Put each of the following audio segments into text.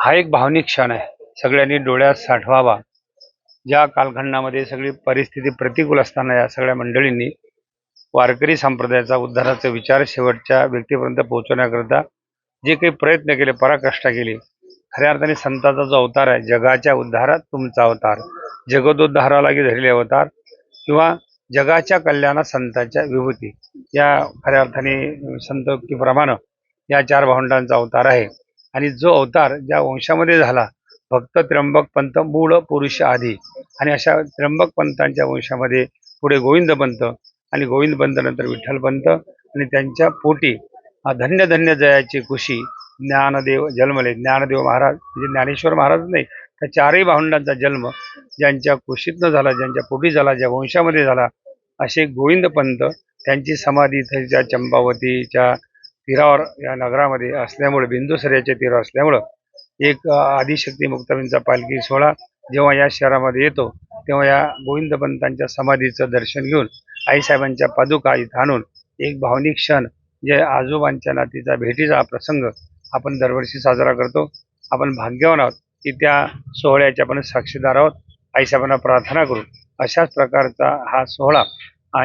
हा एक भावनिक क्षण आहे. सगळ्यांनी डोळ्यात साठवावा. ज्या कालखंडामध्ये सगळी परिस्थिती प्रतिकूल असताना या सगळ्या मंडळींनी वारकरी संप्रदायाचा उद्धाराचा विचार शेवटच्या व्यक्तीपर्यंत पोहोचवण्याकरता जे काही प्रयत्न केले, पराकाष्ठा केली, खऱ्या अर्थाने संतांचा जो अवतार आहे, जगाच्या उद्धारात तुमचा अवतार, जगदोद्धारालागी धरले अवतार किंवा जगाच्या कल्याणात संतांच्या विभूती, या खऱ्या अर्थाने संतोक्तीप्रमाणे या चार भावंडांचा अवतार आहे. आणि जो अवतार ज्या वंशामध्ये झाला, भक्त त्र्यंबक पंत मूळ पुरुष आधी, आणि अशा त्र्यंबक पंतांच्या वंशामध्ये पुढे गोविंद पंत, आणि गोविंद पंत नंतर विठ्ठल पंत, आणि त्यांच्या पोटी धन्य धन्य जयाची खुशी ज्ञानदेव जन्मले. ज्ञानदेव महाराज म्हणजे ज्ञानेश्वर महाराज नाही, त्या चारही भावंडांचा जन्म ज्यांच्या कुशीतनं झाला, ज्यांच्या पोटी झाला, ज्या वंशामध्ये झाला, असे गोविंद पंत, त्यांची समाधी इथच्या चंपावतीच्या तीरावर या नगरामध्ये असल्यामुळे, बिंदुसऱ्याच्या तीरावर असल्यामुळं एक आदिशक्ती मुक्ताबाईंचा पालखी सोहळा जेव्हा या शहरामध्ये येतो, तेव्हा या गोविंद पंतांच्या समाधीचं दर्शन घेऊन आईसाहेबांच्या पादुका इथं आणून एक भावनिक क्षण, जे आजोबांच्या नातीचा भेटीचा प्रसंग आपण दरवर्षी साजरा करतो. आपण भाग्यवान आहोत की त्या सोहळ्याचे आपण साक्षीदार आहोत. आईसाहेबांना प्रार्थना करू अशाच प्रकारचा हा सोहळा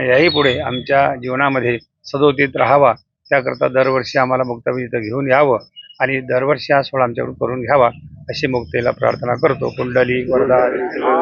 याही पुढे आमच्या जीवनामध्ये सदोतीत राहावा, त्याकरता दरवर्षी आम्हाला मुक्ताबाई इथं घेऊन यावं आणि दरवर्षी हा सोहळा आमच्याकडून करून घ्यावा, अशी मुक्तेला प्रार्थना करतो. कुंडली वरदा.